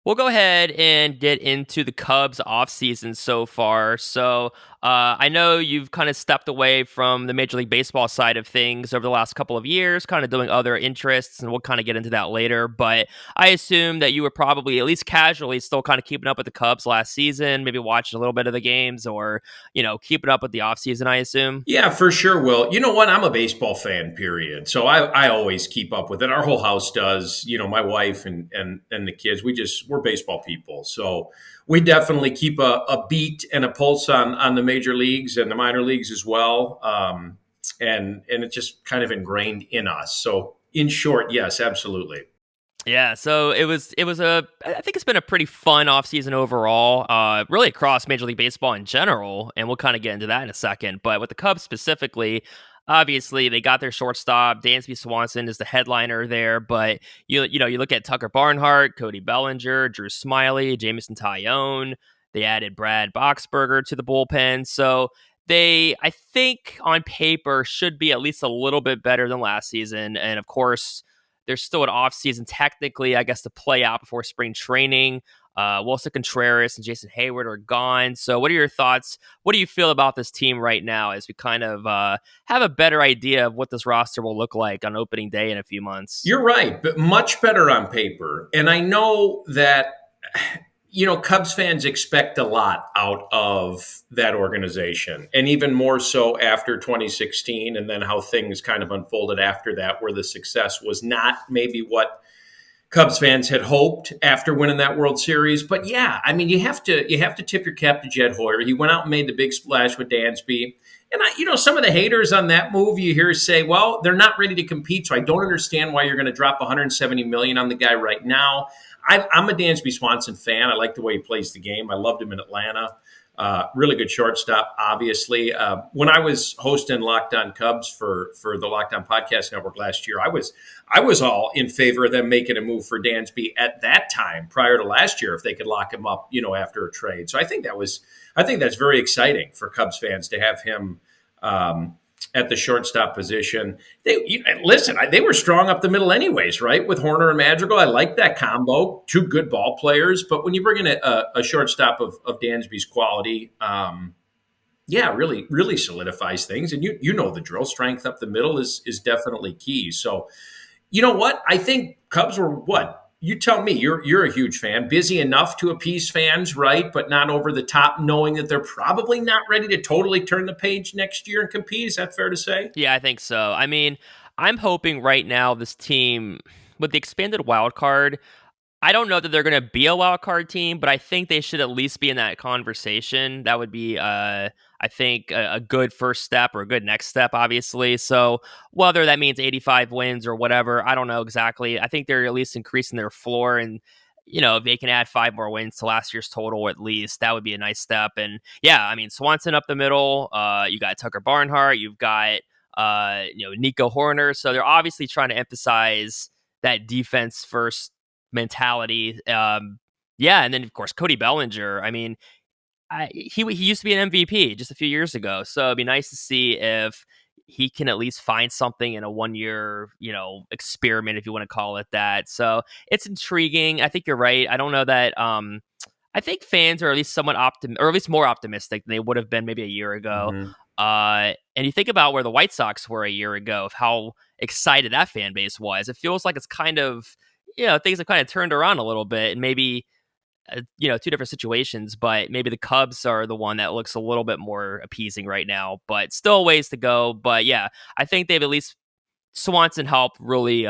We'll go ahead and get into the Cubs offseason so far. I know you've kind of stepped away from the Major League Baseball side of things over the last couple of years, kind of doing other interests, and we'll kind of get into that later. But I assume that you were probably, at least casually, still kind of keeping up with the Cubs last season, maybe watching a little bit of the games or, keeping up with the offseason, I assume. Yeah, for sure, Will. You know what? I'm a baseball fan, period. So I always keep up with it. Our whole house does. My wife and the kids, we're baseball people. So we definitely keep a beat and a pulse on the major leagues and the minor leagues as well. And it's just kind of ingrained in us. So in short, yes, absolutely. Yeah, so I think it's been a pretty fun offseason overall, really across Major League Baseball in general, and we'll kind of get into that in a second. But with the Cubs specifically, obviously they got their shortstop. Dansby Swanson is the headliner there, but you look at Tucker Barnhart, Cody Bellinger, Drew Smiley, Jamison Tyone. They added Brad Boxberger to the bullpen, so I think, on paper, should be at least a little bit better than last season. And of course, there's still an off season technically, I guess, to play out before spring training. Wilson Contreras and Jason Hayward are gone. So what are your thoughts? What do you feel about this team right now as we kind of have a better idea of what this roster will look like on opening day in a few months? You're right, but much better on paper. And I know that Cubs fans expect a lot out of that organization, and even more so after 2016, and then how things kind of unfolded after that, where the success was not maybe what Cubs fans had hoped after winning that World Series. But yeah, I mean, you have to tip your cap to Jed Hoyer. He went out and made the big splash with Dansby. And some of the haters on that move you hear say, well, they're not ready to compete, so I don't understand why you're going to drop 170 million on the guy right now. I'm a Dansby Swanson fan. I like the way he plays the game. I loved him in Atlanta. Really good shortstop, obviously. When I was hosting Locked On Cubs for the Locked On Podcast Network last year, I was all in favor of them making a move for Dansby at that time, prior to last year, if they could lock him up, after a trade. So I think that's very exciting for Cubs fans to have him at the shortstop position. They were strong up the middle anyways, right? With Horner and Madrigal. I like that combo. Two good ball players. But when you bring in a shortstop of Dansby's quality, really, really solidifies things. And you know the drill. Strength up the middle is definitely key. So, you know what? I think Cubs were what? You tell me. You're a huge fan, busy enough to appease fans, right? But not over the top, knowing that they're probably not ready to totally turn the page next year and compete. Is that fair to say? Yeah, I think so. I mean, I'm hoping right now this team, with the expanded wild card, I don't know that they're going to be a wild card team, but I think they should at least be in that conversation. That would be, I think, a good first step or a good next step, obviously. So whether that means 85 wins or whatever, I don't know exactly. I think they're at least increasing their floor, and if they can add 5 more wins to last year's total, at least that would be a nice step. And yeah, I mean, Swanson up the middle. You got Tucker Barnhart. You've got Nico Horner. So they're obviously trying to emphasize that defense first mentality. Yeah, and then of course Cody Bellinger. I mean, he used to be an MVP just a few years ago, so it'd be nice to see if he can at least find something in a 1 year, experiment, if you want to call it that. So it's intriguing. I think you're right. I don't know that. I think fans are at least somewhat or at least more optimistic than they would have been maybe a year ago. Mm-hmm. And you think about where the White Sox were a year ago, of how excited that fan base was. It feels like it's kind of, things have kind of turned around a little bit, and maybe, two different situations, but maybe the Cubs are the one that looks a little bit more appeasing right now, but still ways to go. But yeah, I think they've at least Swanson helped really,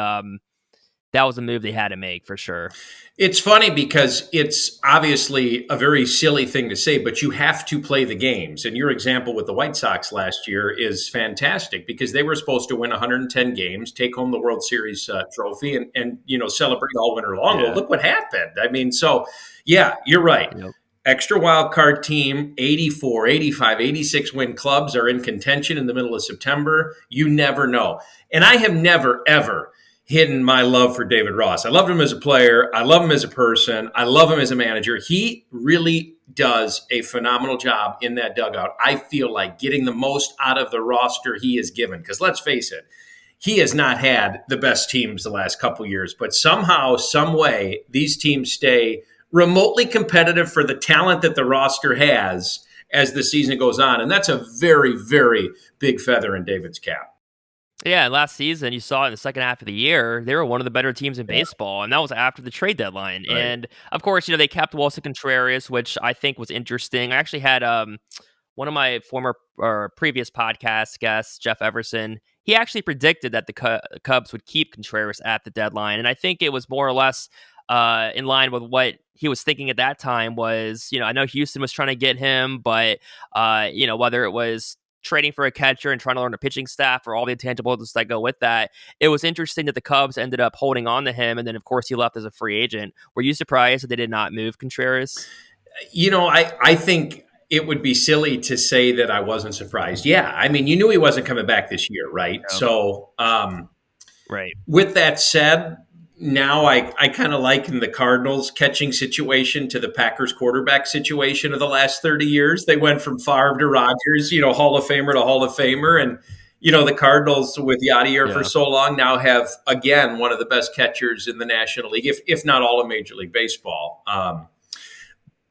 that was a move they had to make for sure. It's funny because it's obviously a very silly thing to say, but you have to play the games. And your example with the White Sox last year is fantastic, because they were supposed to win 110 games, take home the World Series trophy, and celebrate all winter long. Yeah. Well, look what happened. I mean, so yeah, you're right. Yep. Extra wild card team, 84, 85, 86 win clubs are in contention in the middle of September. You never know. And I have never, ever hidden my love for David Ross. I loved him as a player. I love him as a person. I love him as a manager. He really does a phenomenal job in that dugout. I feel like getting the most out of the roster he is given. Because let's face it, he has not had the best teams the last couple years. But somehow, some way, these teams stay remotely competitive for the talent that the roster has as the season goes on. And that's a very, very big feather in David's cap. Yeah, last season you saw it in the second half of the year, they were one of the better teams in Yeah, baseball, and that was after the trade deadline. right. And of course, they kept Wilson Contreras, which I think was interesting. I actually had one of my former or previous podcast guests, Jeff Everson. He actually predicted that the Cubs would keep Contreras at the deadline, and I think it was more or less in line with what he was thinking at that time. Was I know Houston was trying to get him, but whether it was trading for a catcher and trying to learn the pitching staff or all the intangibles that go with that. It was interesting that the Cubs ended up holding on to him, and then of course he left as a free agent. Were you surprised that they did not move Contreras? I think it would be silly to say that I wasn't surprised. Yeah, I mean, you knew he wasn't coming back this year, right? Yeah. So, Right. with that said, now I kind of liken the Cardinals catching situation to the Packers quarterback situation of the last 30 years. They went from Favre to Rodgers, Hall of Famer to Hall of Famer. And, the Cardinals with Yadier for Yeah. so long now have, again, one of the best catchers in the National League, if not all of Major League Baseball.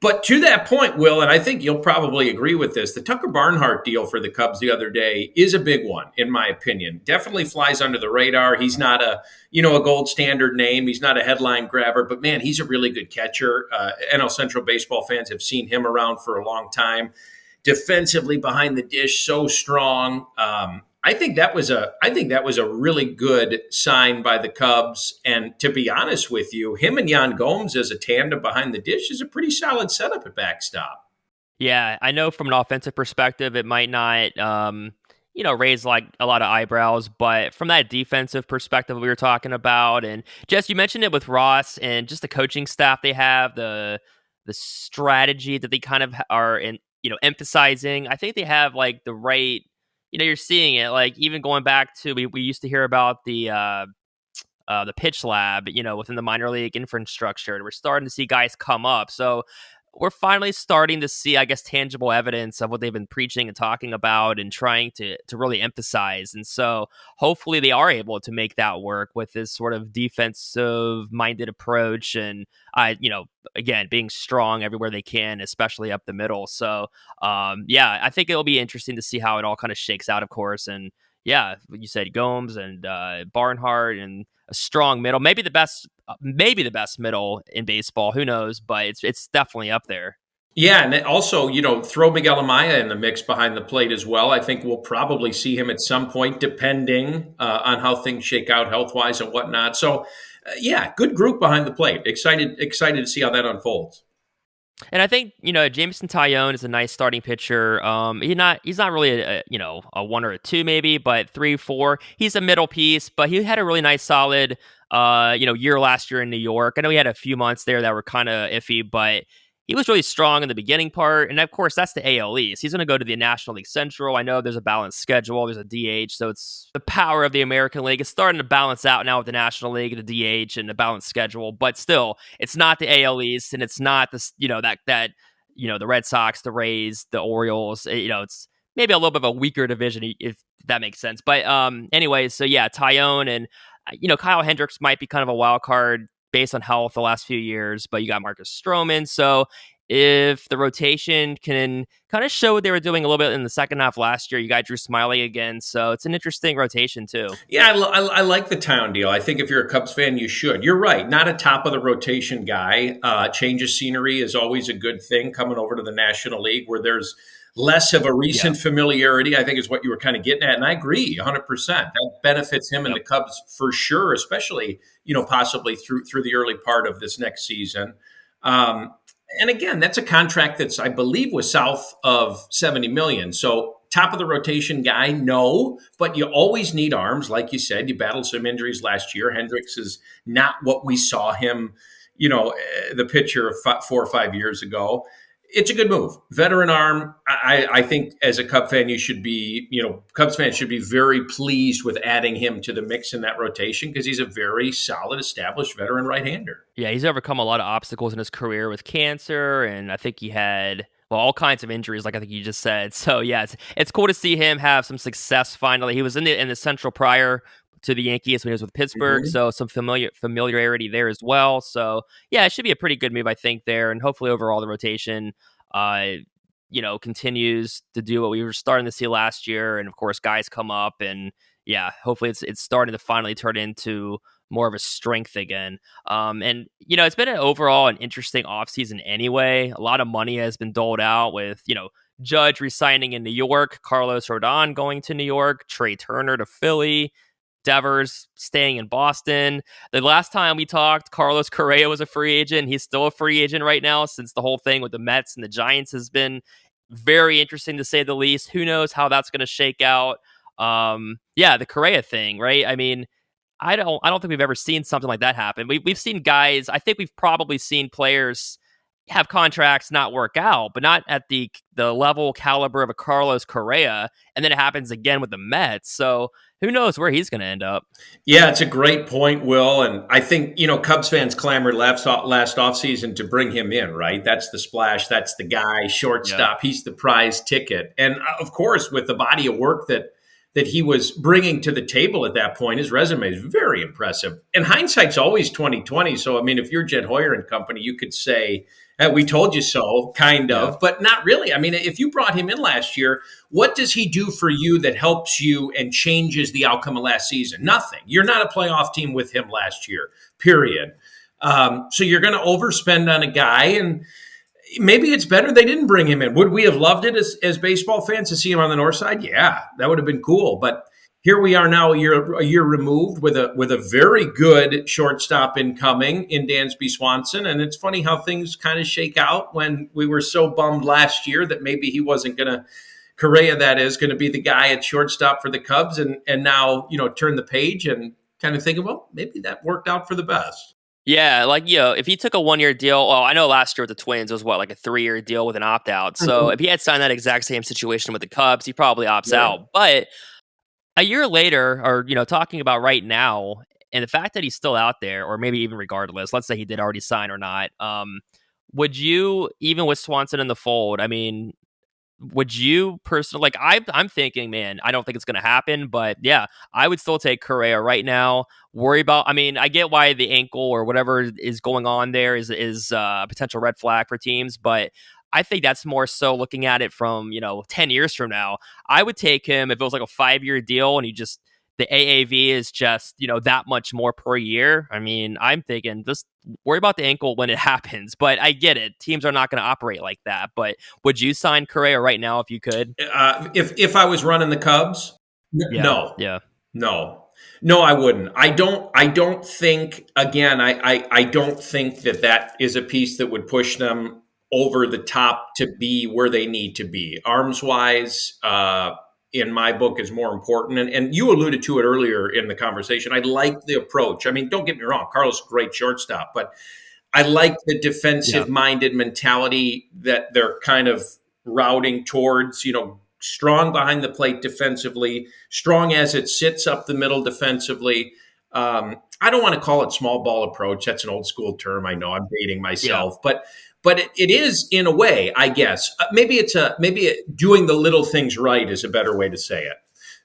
But to that point, Will, and I think you'll probably agree with this, the Tucker Barnhart deal for the Cubs the other day is a big one, in my opinion. Definitely flies under the radar. He's not a gold standard name. He's not a headline grabber, but man, he's a really good catcher. NL Central baseball fans have seen him around for a long time. Defensively behind the dish, so strong. I think that was a really good sign by the Cubs. And to be honest with you, him and Yan Gomes as a tandem behind the dish is a pretty solid setup at backstop. Yeah, I know from an offensive perspective, it might not, raise like a lot of eyebrows, but from that defensive perspective we were talking about, and Jess, you mentioned it with Ross and just the coaching staff they have, the strategy that they kind of are emphasizing. I think they have like the right. You're seeing it like even going back to we used to hear about the pitch lab, within the minor league infrastructure. We're starting to see guys come up. So we're finally starting to see, I guess, tangible evidence of what they've been preaching and talking about and trying to really emphasize. And so hopefully they are able to make that work with this sort of defensive minded approach. And again, being strong everywhere they can, especially up the middle. So yeah, I think it'll be interesting to see how it all kind of shakes out, of course. And yeah, you said Gomes and Barnhart and a strong middle, maybe the best middle in baseball. Who knows? But it's definitely up there. Yeah, and then also, throw Miguel Amaya in the mix behind the plate as well. I think we'll probably see him at some point, depending on how things shake out health-wise and whatnot. So, yeah, good group behind the plate. Excited to see how that unfolds. And I think Jameson Taillon is a nice starting pitcher. He's not really a one or a two maybe, but 3, 4. He's a middle piece, but he had a really nice solid year last year in New York. I know he had a few months there that were kind of iffy, but he was really strong in the beginning part. And of course, that's the AL East. He's going to go to the National League Central. I know there's a balanced schedule. There's a DH. So it's the power of the American League. It's starting to balance out now with the National League, the DH, and the balanced schedule. But still, it's not the AL East, and it's not this, the Red Sox, the Rays, the Orioles. It's maybe a little bit of a weaker division, if that makes sense. But anyways, so yeah, Taillon and Kyle Hendricks might be kind of a wild card based on health the last few years, but you got Marcus Stroman. So if the rotation can kind of show what they were doing a little bit in the second half last year, you got Drew Smyly again. So it's an interesting rotation too. Yeah, I like the Town deal. I think if you're a Cubs fan, you should. You're right. Not a top of the rotation guy. Change of scenery is always a good thing coming over to the National League where there's less of a recent familiarity, I think is what you were kind of getting at. And I agree 100%. That benefits him and the Cubs for sure, especially, possibly through the early part of this next season. And again, that's a contract that's, I believe, was south of $70 million. So top of the rotation guy, no, but you always need arms. Like you said, you battled some injuries last year. Hendricks is not what we saw him, the pitcher of 4 or 5 years ago. It's a good move. Veteran arm. I think as a Cub fan, Cubs fans should be very pleased with adding him to the mix in that rotation because he's a very solid, established veteran right-hander. Yeah, he's overcome a lot of obstacles in his career with cancer, and I think he had all kinds of injuries, like I think you just said. So yeah, it's cool to see him have some success finally. He was in the Central prior, to the Yankees when he was with Pittsburgh, Mhm. so some familiarity there as well. So yeah, it should be a pretty good move, I think, there, and hopefully overall the rotation, uh, continues to do what we were starting to see last year, and of course guys come up, and yeah, hopefully it's starting to finally turn into more of a strength again. And it's been overall an interesting offseason anyway. A lot of money has been doled out with Judge resigning in New York, Carlos Rodon going to New York, Trey Turner to Philly, Devers staying in Boston. The last time we talked, Carlos Correa was a free agent. He's still a free agent right now since the whole thing with the Mets and the Giants has been very interesting to say the least. Who knows how that's going to shake out? Yeah, the Correa thing, right? I mean, I don't think we've ever seen something like that happen. We've seen guys. I think we've probably seen players have contracts not work out, but not at the level caliber of a Carlos Correa. And then it happens again with the Mets. So who knows where he's going to end up? Yeah, it's a great point, Will. And I think, Cubs fans clamored last offseason to bring him in, right? That's the splash. That's the guy, Yeah. shortstop. He's the prize ticket. And of course, with the body of work that he was bringing to the table at that point, his resume is very impressive. And hindsight's always 2020. So, I mean, if you're Jed Hoyer and company, you could say, we told you so, kind Yeah. of, but not really. I mean, if you brought him in last year, what does he do for you that helps you and changes the outcome of last season? Nothing. You're not a playoff team with him last year, period. So you're going to overspend on a guy, and maybe it's better they didn't bring him in. Would we have loved it as baseball fans to see him on the north side? Yeah, that would have been cool. But here we are now, a year removed, with a very good shortstop incoming in Dansby Swanson. And it's funny how things kind of shake out when we were so bummed last year that maybe he wasn't going to Correa, that is, going to be the guy at shortstop for the Cubs, and now turn the page and kind of think, well, maybe that worked out for the best. Yeah, like if he took a 1 year deal, well, I know last year with the Twins was like a 3 year deal with an opt out. So Mhm. if he had signed that exact same situation with the Cubs, he probably opts Yeah. out. But a year later, or talking about right now, and the fact that he's still out there, or maybe even regardless, let's say he did already sign or not, would you, even with Swanson in the fold? I mean, would you personally, like, I'm thinking, man, I don't think it's going to happen, but yeah, I would still take Correa right now. Worry about, I mean, I get why the ankle or whatever is going on there is a potential red flag for teams, but I think that's more so looking at it from 10 years from now. I would take him if it was like a 5 year deal and he just, the AAV is just that much more per year. I mean, I'm thinking just worry about the ankle when it happens, but I get it. Teams are not going to operate like that, but would you sign Correa right now if you could? If I was running the Cubs, Yeah, no, yeah, no, no, I wouldn't. I don't think. Again, I don't think that is a piece that would push them over the top to be where they need to be. Arms wise, in my book, is more important. And you alluded to it earlier in the conversation. I like the approach. I mean, don't get me wrong, Carlos is a great shortstop, but I like the yeah, defensive minded mentality that they're kind of routing towards, strong behind the plate defensively, strong as it sits up the middle defensively. I don't want to call it small ball approach. That's an old school term. I know I'm dating yeah, myself, but it is in a way, I guess. Doing the little things right is a better way to say it.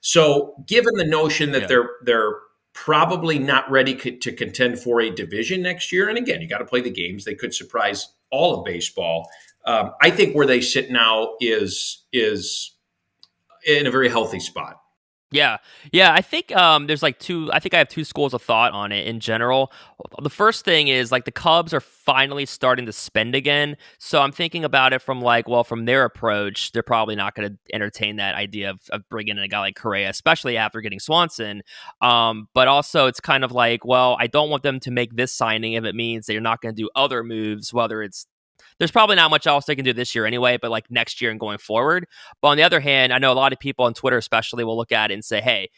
So, given the notion that yeah. they're probably not ready to contend for a division next year. And again, you got to play the games. They could surprise all of baseball. I think where they sit now is in a very healthy spot. Yeah. Yeah, I think there's like two I think I have two schools of thought on it in general. The first thing is like the Cubs are finally starting to spend again. So I'm thinking about it from like, well, from their approach, they're probably not going to entertain that idea of bringing in a guy like Correa, especially after getting Swanson. But also it's kind of like, well, I don't want them to make this signing if it means they're not going to do other moves, whether it's there's probably not much else they can do this year anyway, but like next year and going forward. But on the other hand, I know a lot of people on Twitter, especially, will look at it and say, "Hey,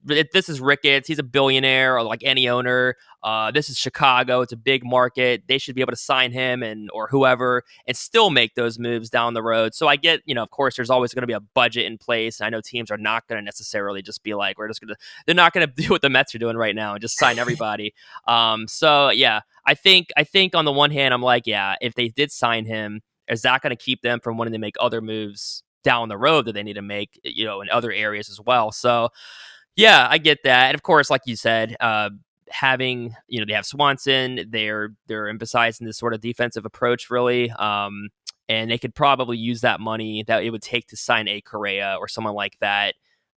this is Ricketts. He's a billionaire, or like any owner. This is Chicago. It's a big market. They should be able to sign him and or whoever, and still make those moves down the road." So I get, of course, there's always going to be a budget in place. I know teams are not going to necessarily just be like, they're not going to do what the Mets are doing right now and just sign everybody. So yeah, I think on the one hand, I'm like, yeah, if they did sign him, is that going to keep them from wanting to make other moves down the road that they need to make, in other areas as well? So Yeah, I get that. And of course, like you said, having they have Swanson, they're emphasizing this sort of defensive approach really. And they could probably use that money that it would take to sign a Correa or someone like that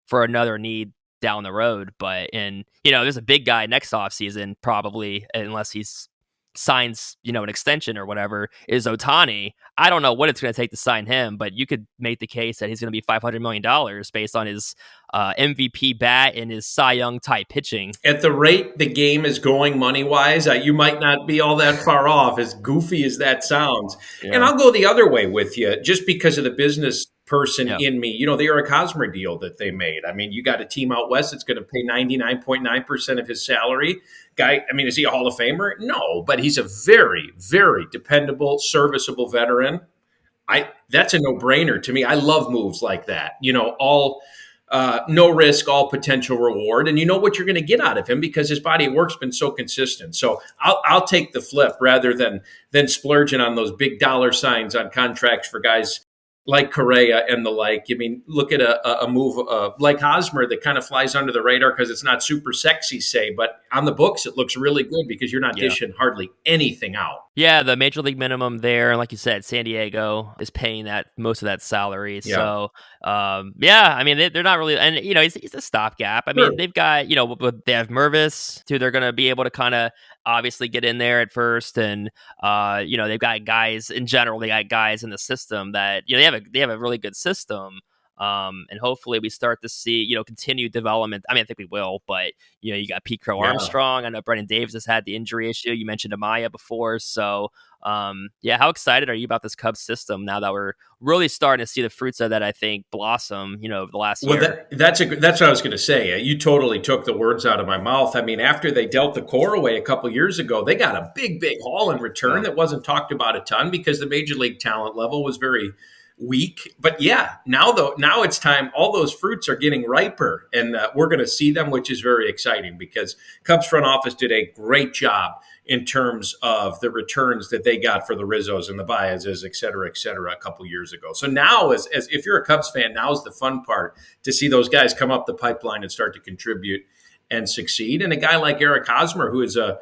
for another need down the road. But and there's a big guy next offseason, probably, unless he's signs, an extension or whatever, is Otani. I don't know what it's going to take to sign him, but you could make the case that he's going to be $500 million based on his MVP bat and his Cy Young type pitching. At the rate the game is going money wise, you might not be all that far off, as goofy as that sounds. And Yeah. I'll go the other way with you just because of the business person Yeah. in me. The Eric Hosmer deal that they made. I mean, you got a team out west that's going to pay 99.9% of his salary. Guy, I mean, is he a Hall of Famer? No, but he's a very, very dependable, serviceable veteran. That's a no-brainer to me. I love moves like that. All no risk, all potential reward, and you know what you're going to get out of him because his body of work's been so consistent. So I'll take the flip rather than splurging on those big dollar signs on contracts for guys like Correa and the like. I mean, look at a move like Hosmer that kind of flies under the radar because it's not super sexy, say, but on the books it looks really good because you're not Yeah. dishing hardly anything out. Yeah, the major league minimum there, and like you said, San Diego is paying that most of that salary. Yeah, So, yeah, I mean they're not really, and he's a stopgap. I sure. mean they've got they have Mervis, who they're going to be able to kind of obviously get in there at first, and they've got guys in general. They got guys in the system that they have a really good system. And hopefully we start to see, continued development. I mean, I think we will, but you got Pete Crow Yeah. Armstrong. I know Brendan Davis has had the injury issue. You mentioned Amaya before. So, yeah, how excited are you about this Cubs system now that we're really starting to see the fruits of that, I think, blossom, over the last Well, year? that's what I was going to say. You totally took the words out of my mouth. I mean, after they dealt the core away a couple years ago, they got a big haul in return Yeah. that wasn't talked about a ton because the major league talent level was very weak. But yeah, now it's time. All those fruits are getting riper, and we're going to see them, which is very exciting because Cubs front office did a great job in terms of the returns that they got for the Rizzos and the Baezes, et cetera, a couple years ago. So now, as if you're a Cubs fan, now's the fun part to see those guys come up the pipeline and start to contribute and succeed. And a guy like Eric Hosmer, who is a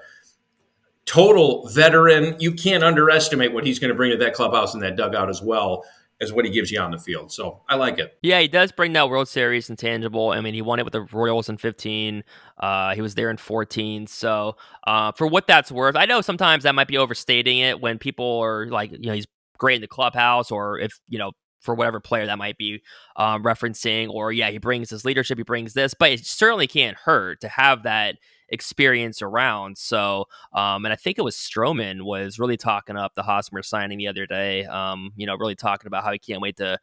total veteran, you can't underestimate what he's going to bring to that clubhouse and that dugout as well as what he gives you on the field. So I like it. Yeah, he does bring that World Series intangible. I mean, he won it with the Royals in 15. He was there in 14. So, for what that's worth, I know sometimes that might be overstating it when people are like, he's great in the clubhouse, or if, for whatever player that might be referencing, or yeah, he brings his leadership, he brings this, but it certainly can't hurt to have that experience around. So, and I think it was Stroman was really talking up the Hosmer signing the other day. Really talking about how he can't wait to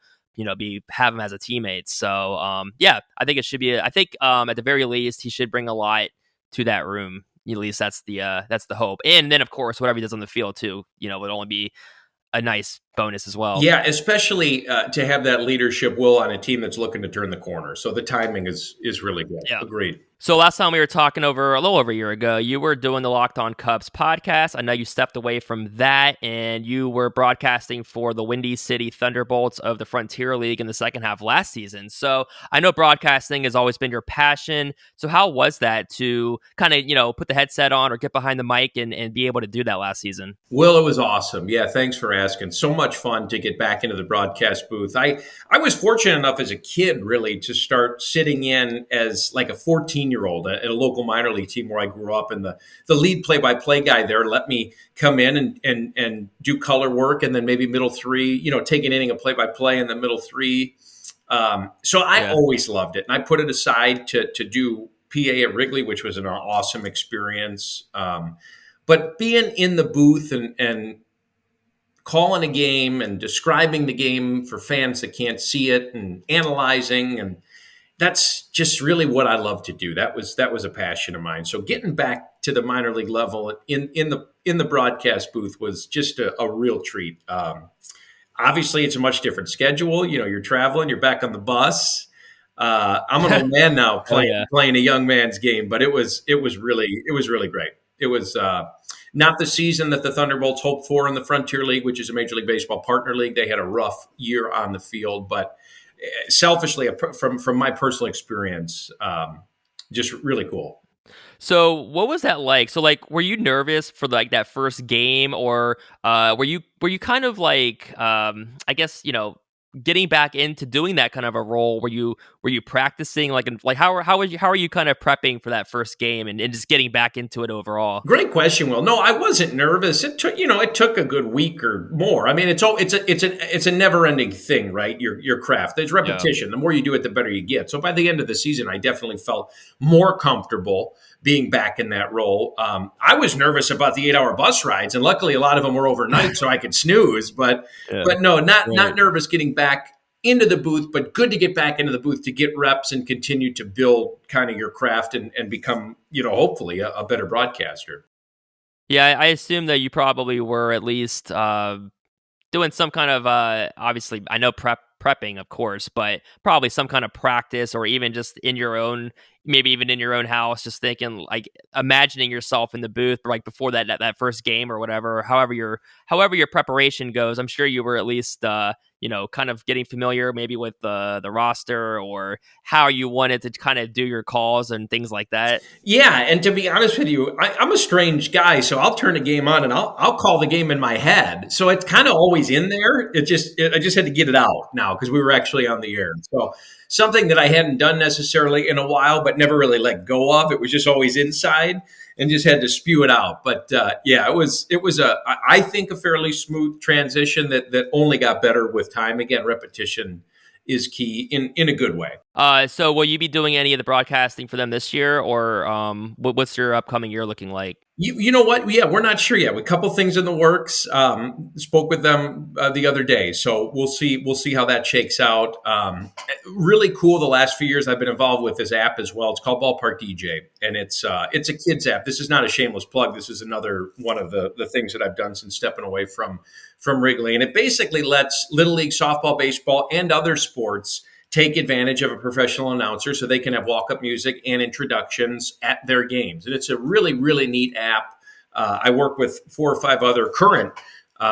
have him as a teammate. So, yeah, I think it should be. I think at the very least he should bring a lot to that room. At least that's the hope. And then of course whatever he does on the field too, would only be a nice bonus as well. Yeah, especially to have that leadership will on a team that's looking to turn the corner. So the timing is really good. Yeah. Agreed. So last time we were talking a little over a year ago, you were doing the Locked On Cubs podcast. I know you stepped away from that and you were broadcasting for the Windy City Thunderbolts of the Frontier League in the second half last season. So I know broadcasting has always been your passion. So how was that to kind of, put the headset on or get behind the mic and be able to do that last season? Will, it was awesome. Yeah, thanks for asking. So much fun to get back into the broadcast booth. I was fortunate enough as a kid really to start sitting in as like a 14-year-old at a local minor league team where I grew up, and the lead play-by-play guy there let me come in and do color work, and then maybe middle three, take an inning of play-by-play in the middle three. So I always loved it, and I put it aside to do PA at Wrigley, which was an awesome experience. But being in the booth and calling a game and describing the game for fans that can't see it and analyzing, and that's just really what I love to do. That was a passion of mine. So getting back to the minor league level in the broadcast booth was just a real treat. Obviously, it's a much different schedule. You're traveling, you're back on the bus. I'm an old man now playing a young man's game, but it was really great. It was not the season that the Thunderbolts hoped for in the Frontier League, which is a Major League Baseball partner league. They had a rough year on the field, but selfishly, from my personal experience, just really cool. So what was that like? So like were you nervous for like that first game or were you kind of like I guess, getting back into doing that kind of a role? Were you practicing like like how are you kind of prepping for that first game and just getting back into it overall? Great question, Will. No, I wasn't nervous. It took a good week or more. I mean, it's a never ending thing, right? Your craft. There's Yeah. repetition. The more you do it, the better you get. So by the end of the season, I definitely felt more comfortable being back in that role. I was nervous about the 8 hour bus rides, and luckily a lot of them were overnight, so I could snooze. But Yeah. but no, not Right. nervous getting back into the booth, but good to get back into the booth to get reps and continue to build kind of your craft and become, hopefully a better broadcaster. Yeah, I assume that you probably were at least doing some kind of obviously I know prepping of course, but probably some kind of practice or even just in your own maybe even in your own house just thinking like imagining yourself in the booth like before that first game or whatever, however your preparation goes. I'm sure you were at least kind of getting familiar maybe with the roster or how you wanted to kind of do your calls and things like that. Yeah, and to be honest with you, I'm a strange guy, so I'll turn a game on and I'll call the game in my head. So it's kind of always in there. I just had to get it out now because we were actually on the air. So something that I hadn't done necessarily in a while, but never really let go of. It was just always inside and just had to spew it out. But yeah, it was I think a fairly smooth transition that only got better with time. Again, repetition is key in a good way. So will you be doing any of the broadcasting for them this year, or what's your upcoming year looking like? You know what? Yeah, we're not sure yet. A couple things in the works. Spoke with them the other day, so we'll see. We'll see how that shakes out. Really cool. The last few years, I've been involved with this app as well. It's called Ballpark DJ, and it's a kids app. This is not a shameless plug. This is another one of the things that I've done since stepping away from Wrigley, and it basically lets little league softball, baseball, and other sports take advantage of a professional announcer so they can have walk-up music and introductions at their games. And it's a really, really neat app. I work with 4 or 5 other current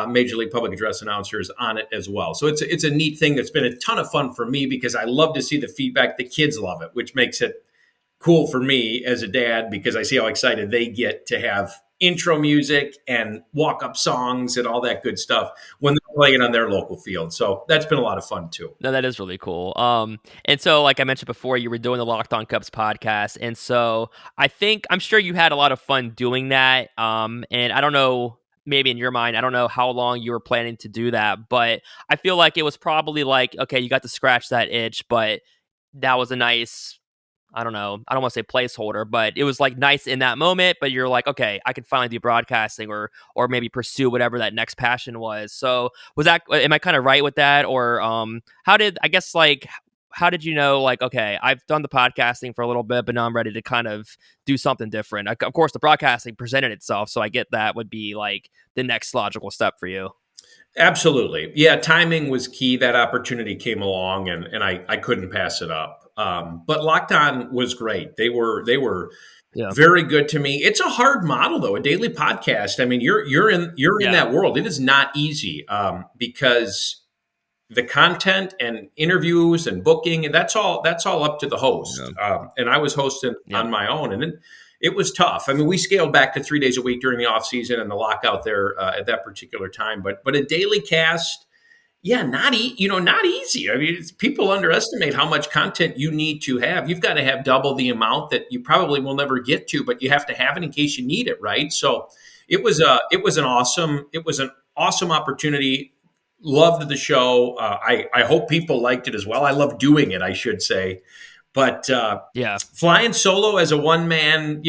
Major League Public Address announcers on it as well. So it's a neat thing that's been a ton of fun for me because I love to see the feedback. The kids love it, which makes it cool for me as a dad because I see how excited they get to have intro music and walk up songs and all that good stuff when they're playing on their local field. So that's been a lot of fun too. No, that is really cool. And so like I mentioned before, you were doing the Locked On Cubs podcast, and so I'm sure you had a lot of fun doing that. And I don't know, maybe in your mind, I don't know how long you were planning to do that, but I feel like it was probably like okay, you got to scratch that itch, but that was a nice I don't know. I don't want to say placeholder, but it was like nice in that moment. But you're like, okay, I can finally do broadcasting, or maybe pursue whatever that next passion was. So was that? Am I kind of right with that, or how did I guess like how did you know like okay, I've done the podcasting for a little bit, but now I'm ready to kind of do something different. Of course, the broadcasting presented itself, so I get that would be like the next logical step for you. Absolutely. Yeah, timing was key. That opportunity came along and I couldn't pass it up. But Locked On was great. They were Yeah. very good to me. It's a hard model though, a daily podcast. I mean, you're in Yeah. that world. It is not easy because the content and interviews and booking and that's all up to the host. Yeah. And I was hosting Yep. on my own, and it was tough. I mean, we scaled back to 3 days a week during the off season and the lockout there at that particular time. But a daily cast, yeah, not easy. I mean, people underestimate how much content you need to have. You've got to have double the amount that you probably will never get to, but you have to have it in case you need it, right? So it was an awesome opportunity. Loved the show. I hope people liked it as well. I love doing it, I should say. But Yeah. flying solo as a one man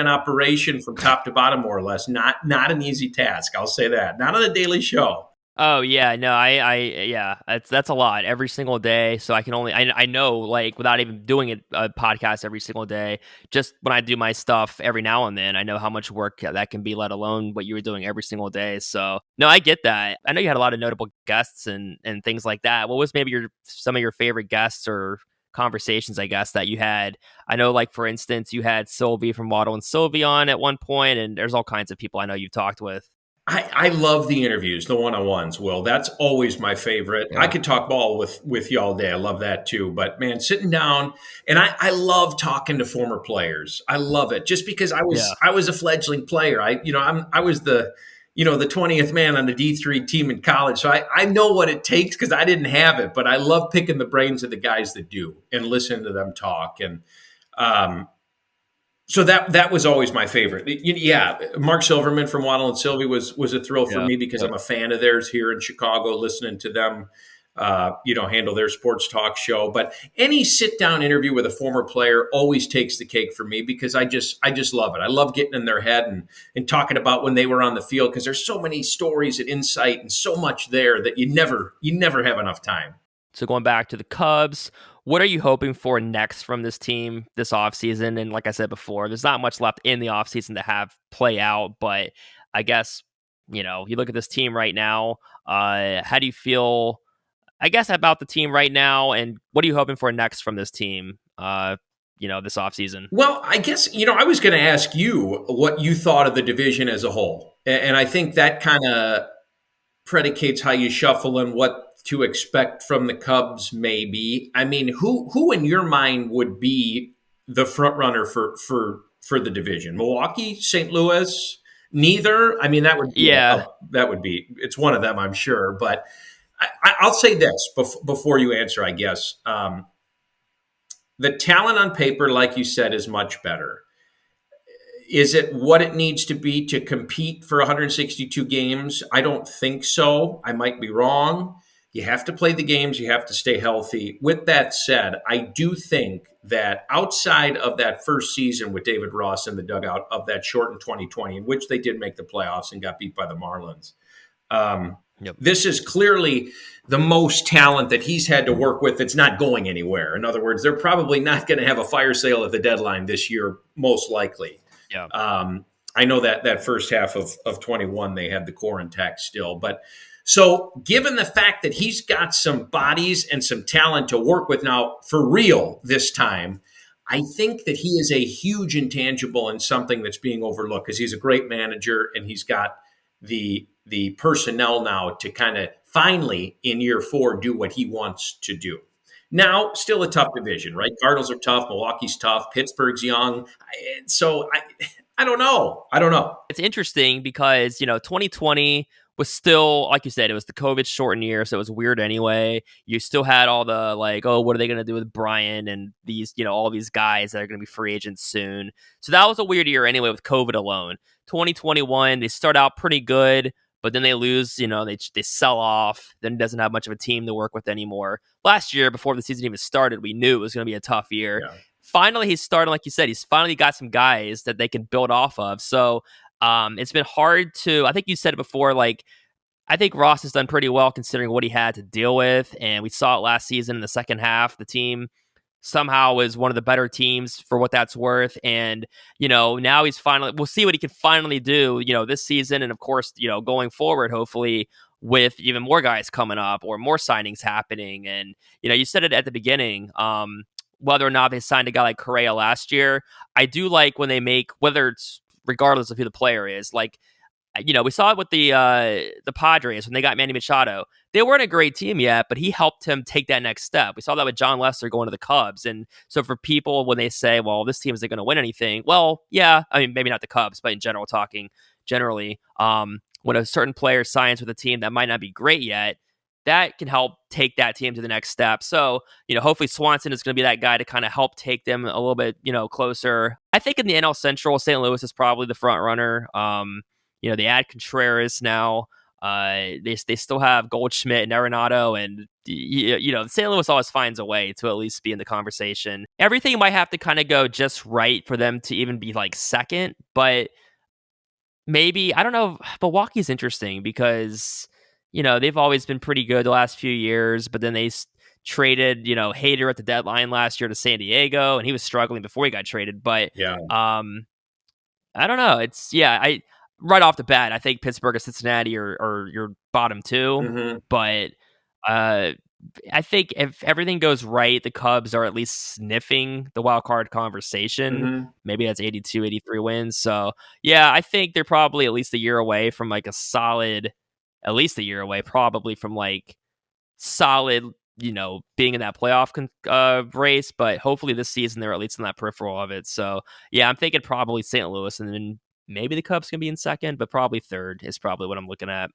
operation from top to bottom, more or less, not an easy task. I'll say that. Not on a daily show. Oh yeah, no, yeah, that's a lot every single day. So I can only, I know, like without even doing a podcast every single day, just when I do my stuff every now and then, I know how much work that can be. Let alone what you were doing every single day. So no, I get that. I know you had a lot of notable guests and things like that. What was maybe some of your favorite guests or conversations, I guess, that you had? I know, like for instance, you had Sylvie from Waddle and Sylvie on at one point, and there's all kinds of people I know you've talked with. I love the interviews, the one-on-ones, Will. That's always my favorite. I Yeah. could talk ball with you all day. I love that too. But man, sitting down and I love talking to former players. I love it just because Yeah. I was a fledgling player. I was the 20th man on the D3 team in college. So I know what it takes because I didn't have it, but I love picking the brains of the guys that do and listening to them talk. And um, so that was always my favorite. Yeah, Mark Silverman from Waddle and Sylvie was a thrill for Yeah. me because I'm a fan of theirs here in Chicago, listening to them, handle their sports talk show. But any sit down interview with a former player always takes the cake for me because I just love it. I love getting in their head and talking about when they were on the field because there's so many stories and insight and so much there that you never have enough time. So going back to the Cubs, what are you hoping for next from this team this offseason? And like I said before, there's not much left in the offseason to have play out, but I guess, you look at this team right now, how do you feel, I guess, about the team right now, and what are you hoping for next from this team, this offseason? Well, I guess, I was going to ask you what you thought of the division as a whole. And I think that kind of predicates how you shuffle and what to expect from the Cubs, maybe. I mean, who in your mind would be the front runner for the division? Milwaukee, St. Louis, neither? I mean, Yeah. that would be it's one of them, I'm sure. But I'll say this before you answer, I guess. The talent on paper, like you said, is much better. Is it what it needs to be to compete for 162 games? I don't think so. I might be wrong. You have to play the games, you have to stay healthy. With that said, I do think that outside of that first season with David Ross in the dugout of that shortened 2020, in which they did make the playoffs and got beat by the Marlins, um, Yep. this is clearly the most talent that he's had to work with that's not going anywhere. In other words, they're probably not going to have a fire sale at the deadline this year, most likely. Yeah. Um, I know that first half of 21, they had the core intact still. But so, given the fact that he's got some bodies and some talent to work with now for real this time, I think that he is a huge intangible and something that's being overlooked because he's a great manager and he's got the personnel now to kind of finally in year 4 do what he wants to do. Now, still a tough division, right? Cardinals are tough, Milwaukee's tough, Pittsburgh's young. I don't know. I don't know. It's interesting because 2020 was still, like you said, it was the COVID shortened year, so it was weird anyway. You still had all the like, oh, what are they going to do with Brian and these, all these guys that are going to be free agents soon. So that was a weird year anyway with COVID alone. 2021, they start out pretty good, but then they lose. They sell off. Then doesn't have much of a team to work with anymore. Last year, before the season even started, we knew it was going to be a tough year. Yeah. Finally, he's starting, like you said, he's finally got some guys that they can build off of. So it's been hard to, I think you said it before, like, I think Ross has done pretty well considering what he had to deal with. And we saw it last season in the second half. The team somehow was one of the better teams for what that's worth. And, now he's finally, we'll see what he can finally do, this season. And of course, going forward, hopefully with even more guys coming up or more signings happening. And, you said it at the beginning, whether or not they signed a guy like Correa last year, I do like when they make, whether it's regardless of who the player is, like, we saw it with the Padres when they got Manny Machado. They weren't a great team yet, but he helped him take that next step. We saw that with John Lester going to the Cubs. And so for people, when they say, well, this team isn't going to win anything, well, yeah, I mean, maybe not the Cubs, but in general, talking generally, when a certain player signs with a team that might not be great yet, that can help take that team to the next step. So, hopefully Swanson is going to be that guy to kind of help take them a little bit, closer. I think in the NL Central, St. Louis is probably the front runner. They add Contreras now. They still have Goldschmidt and Arenado, and St. Louis always finds a way to at least be in the conversation. Everything might have to kind of go just right for them to even be like second, but maybe, I don't know. Milwaukee's interesting because they've always been pretty good the last few years, but then they traded Hader at the deadline last year to San Diego, and he was struggling before he got traded. But Yeah. I don't know. I right off the bat, I think Pittsburgh and Cincinnati are your bottom two, Hmm. but uh, I think if everything goes right, the Cubs are at least sniffing the wild card conversation. Hmm. Maybe that's 82, 83 wins. So, yeah, I think they're probably at least a year away from like a solid, at least a year away, probably from like solid, being in that playoff race. But hopefully this season they're at least in that peripheral of it. So, yeah, I'm thinking probably St. Louis, and then maybe the Cubs can be in second, but probably third is probably what I'm looking at.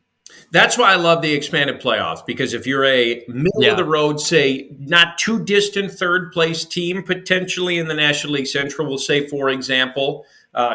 That's why I love the expanded playoffs, because if you're a middle of Yeah. the road, say not too distant third place team, potentially in the National League Central, we'll say, for example,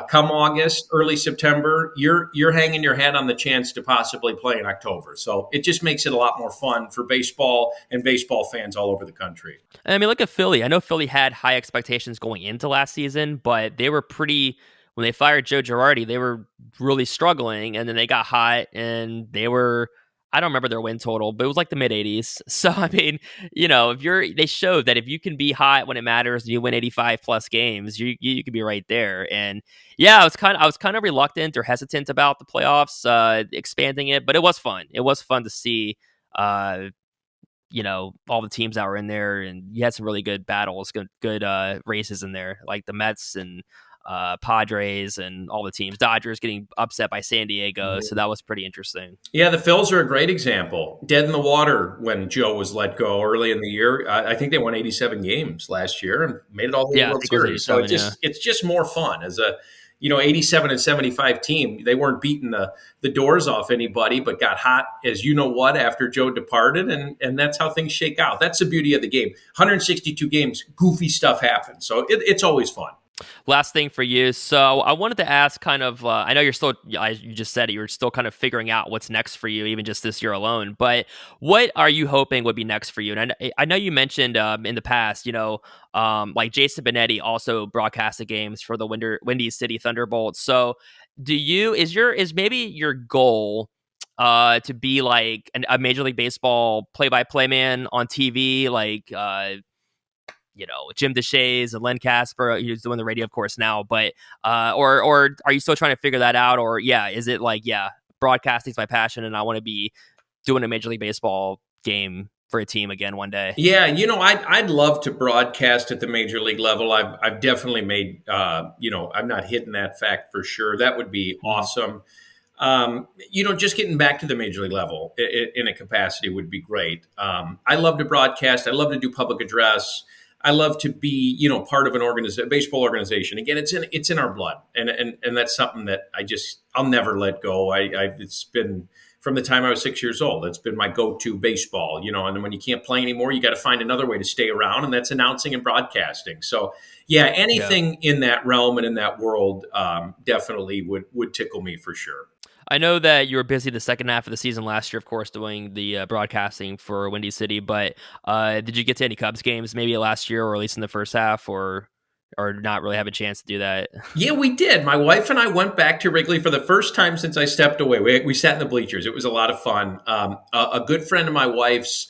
come August, early September, you're hanging your hat on the chance to possibly play in October. So it just makes it a lot more fun for baseball and baseball fans all over the country. I mean, look at Philly. I know Philly had high expectations going into last season, but they were pretty. When they fired Joe Girardi, they were really struggling, and then they got hot, and they were. I don't remember their win total, but it was like the mid 80s. So I mean, if they showed that if you can be hot when it matters and you win 85 plus games, you could be right there. And yeah, I was kind of reluctant or hesitant about the playoffs, expanding it, but it was fun. It was fun to see. Uh, all the teams that were in there, and you had some really good battles, good races in there, like the Mets and Padres and all the teams. Dodgers getting upset by San Diego, so that was pretty interesting. Yeah, the Phils are a great example. Dead in the water when Joe was let go early in the year. I think they won 87 games last year and made it all the way to Yeah, the I World think it was Series. So 87. Yeah, it's just more fun as a 87 and 75 team. They weren't beating the doors off anybody, but got hot as you know what after Joe departed, and that's how things shake out. That's the beauty of the game. 162 games, goofy stuff happens, so it's always fun. last thing for you. So I wanted to ask kind of, I know you're still, you just said it, you're still kind of figuring out what's next for you, even just this year alone. But what are you hoping would be next for you? And I know you mentioned in the past, like Jason Benetti also broadcasted games for the Windy City Thunderbolts. So is maybe your goal to be like a Major League Baseball play-by-play man on TV, like Jim DeShays and Len Casper, who's doing the radio, of course, now. But or are you still trying to figure that out? Or is it like broadcasting's my passion, and I want to be doing a Major League Baseball game for a team again one day? Yeah, I'd love to broadcast at the major league level. I've definitely made, I'm not hitting that fact for sure. That would be Mhm. awesome. Just getting back to the major league level in a capacity would be great. I love to broadcast. I love to do public address. I love to be, part of an baseball organization. Again, it's in our blood, and that's something that I'll never let go. It's been from the time I was 6 years old. It's been my go-to baseball, and when you can't play anymore, you got to find another way to stay around, and that's announcing and broadcasting. So, yeah, Yeah. anything in that realm and in that world definitely would tickle me for sure. I know that you were busy the second half of the season last year, of course, doing the broadcasting for Windy City. But did you get to any Cubs games maybe last year, or at least in the first half, or not really have a chance to do that? Yeah, we did. My wife and I went back to Wrigley for the first time since I stepped away. We sat in the bleachers. It was a lot of fun. A good friend of my wife's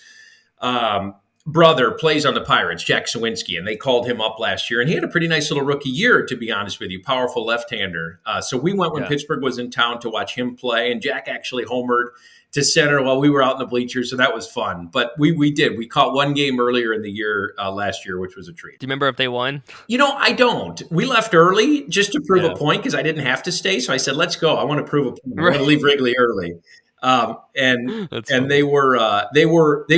um, brother plays on the Pirates, Jack Sawinski, and they called him up last year. And he had a pretty nice little rookie year, to be honest with you, powerful left-hander. So we went when Yeah. Pittsburgh was in town to watch him play, and Jack actually homered to center while we were out in the bleachers, so that was fun. But we did. We caught one game earlier in the year last year, which was a treat. Do you remember if they won? I don't. We left early just to prove a Yeah. point because I didn't have to stay. So I said, "Let's go. I want to prove a point. I want Right. to leave Wrigley early." And That's and funny. they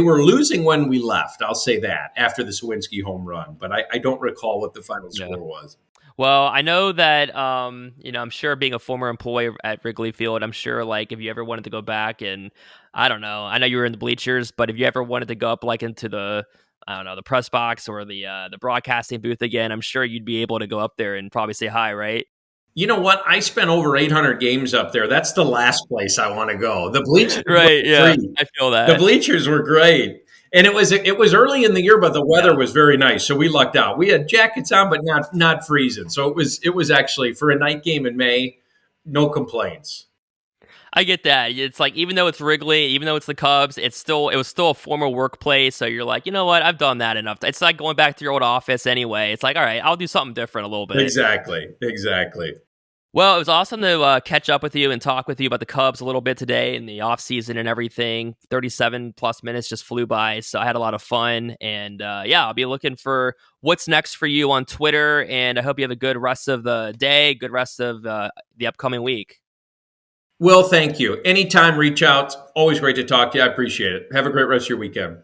were losing when we left. I'll say that after the Sawinski home run, but I don't recall what the final Yeah. score was. Well, I know that I'm sure being a former employee at Wrigley Field, I'm sure like if you ever wanted to go back and I don't know, I know you were in the bleachers, but if you ever wanted to go up like into the I don't know, the press box or the broadcasting booth again, I'm sure you'd be able to go up there and probably say hi, right? You know what? I spent over 800 games up there. That's the last place I want to go. The bleachers were Right, a yeah. treat. I feel The that. bleachers were great. And it was early in the year, but the weather Yeah. was very nice, so we lucked out. We had jackets on, but not freezing. So it was actually for a night game in May, no complaints. I get that. It's like even though it's Wrigley, even though it's the Cubs, it was still a former workplace. So you're like, you know what? I've done that enough. It's like going back to your old office anyway. It's like, all right, I'll do something different a little bit. Exactly. Well, it was awesome to catch up with you and talk with you about the Cubs a little bit today and the offseason and everything. 37 plus minutes just flew by. So I had a lot of fun. And yeah, I'll be looking for what's next for you on Twitter. And I hope you have a good rest of the day, good rest of the upcoming week. Will, thank you. Anytime, reach out. Always great to talk to you. I appreciate it. Have a great rest of your weekend.